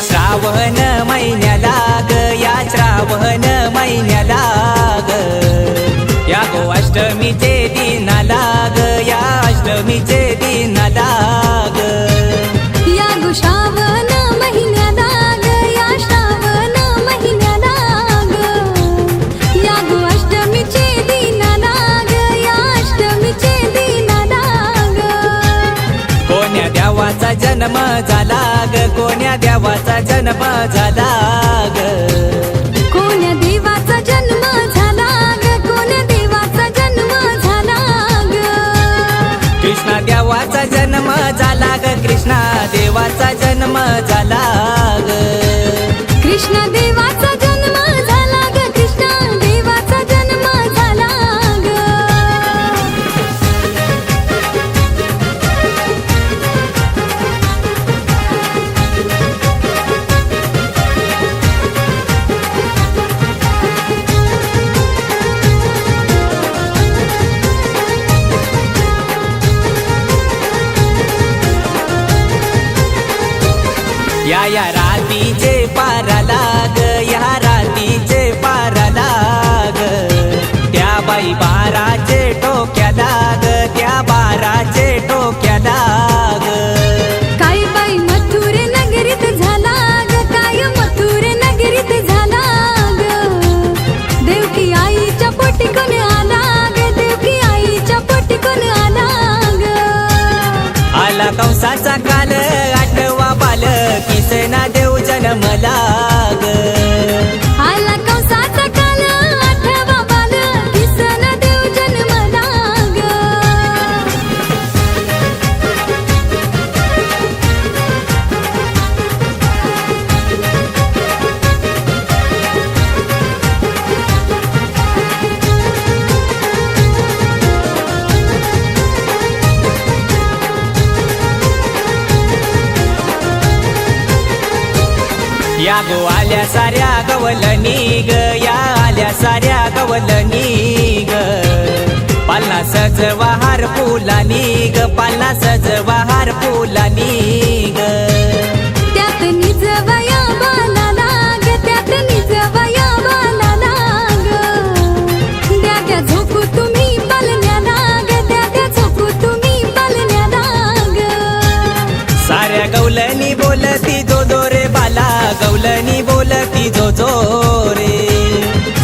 श्रावण महिन्याला ग, या श्रावण महिन्याला ग, या गो अष्टमीचे दिनाला ग, या अष्टमीचे दिनाला ग, या गो श्रावण महिन्याला ग, या श्रावण महिन्याला ग, या गो अष्टमीचे दिनाला ग, या अष्टमीचे दिनाला ग. कोण्या देवाचा जन्म झाला ग, कोण्या देवाचा जन्म झाला ग, कोण्या देवाचा जन्म झाला ग, कोण्या देवाचा जन्म झाला ग. कृष्णा देवाचा जन्म झाला ग, कृष्णा देवाचा जन्म झाला ग, कृष्ण देवाचा जन्म झाला ग, कृष्ण देवाचा जन्म झाला ग. या रातीचे पाराला ग, या रातीचे पाराला ग, त्या बाई बाराचे टोक्याला ग, त्या बाराचे टोक्याला ग, काय बाई मथुर नगरीत झाला ग, काय मथुर नगरीत झाला ग. देवकी आईच्या पोटी कोण आला ग, देवकी आईच्या पोटी कोण आला ग. आला कंसाचा काल आठवा बाल, किसना देव जन्मला ग, आला कंसाचा काल आठवा बाल, किसन देव जन्मला ग. या गो आल्या साऱ्या गवलनी ग, या आल्या साऱ्या गवलनी ग, पालना सजवा हार फुलानी ग, पालना सजवा हार फुलानी ग, त्यात निजवया बालाला ग, त्यात निजवया बालाला ग. द्या द्या झोपू तुम्ही पालण्याला ग, द्या द्या झोपू तुम्ही पालण्याला ग. साऱ्या गवलनी बोलती जो जो रे बाला, गवलनी बोलती जो जो रे,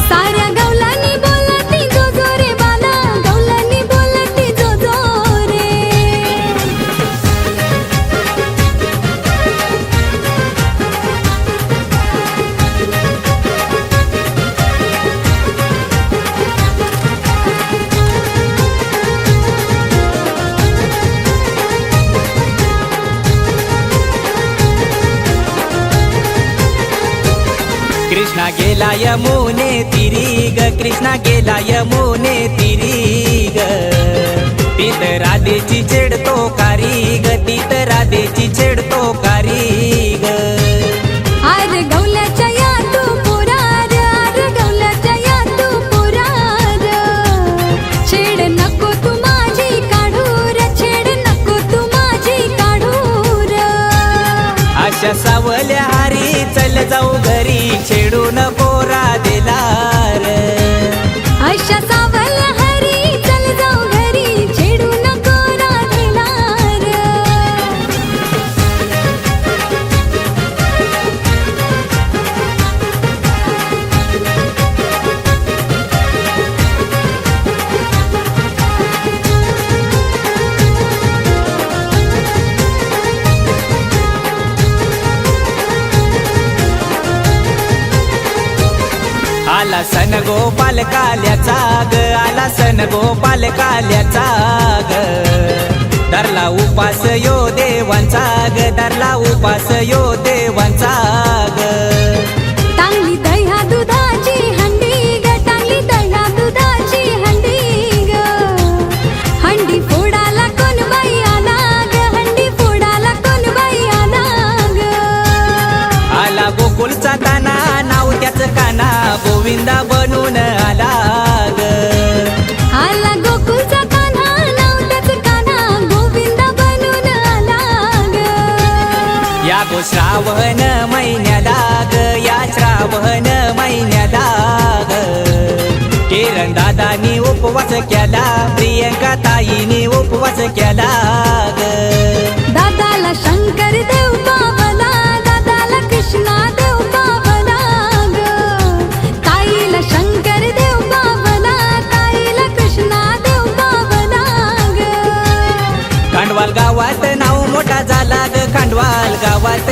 साऱ्या गवलानी बोलती जो जो रे बाला, गवलानी बोलती जो जो रे. कृष्णा गेला यमुने तिरी ग, कृष्णा गेला यमुने तिरी ग, तीत राधेची छेडतो कारी ग, तीत राधेची छेडतो कारी ग, आर गवल्याच्या या तू पुरार, आर गवल्याच्या या तू पुरार. छेड नको तू माझी काढूर, छेड नको तू माझी काढूर. अशा सावल्या हारी चल जाऊ घरी, छेडू नको राधेला रे, अशा सावल्या हरी चल जाऊ घरी, छेडू नको राधेला रे. आला सन गोपाल काल्याचा ग, आला सन गोपाल काल्याचा ग, धरला उपास यो देवांचा ग, धरला उपास यो देवांचा ग, टांगली दह्या दुधाची हंडी ग, टांगली दह्या दुधाची हंडी ग. हंडी फोडाला कोण बाई आला ग, हंडी फोडाला कोण बाई आला ग. आला गोकुळचा ताना नाव त्याच काना, गोविंदा बनून आला ग, आला गोकुळचा कान्हा, नाव त्याचं कान्हा, गोविंदा बनून आला ग. या गो श्रावण किरण दादानी उपवास केला, प्रियंका ताईनी उपवास केला ग. दादाला शंकर देव पावला, दादाला कृष्णा देव पावला ग. ताईला शंकर देव पावला, ताईला कृष्णा देव पावला ग. खांडवाल गावात नाव मोठा झाला ग, खांडवाल गावात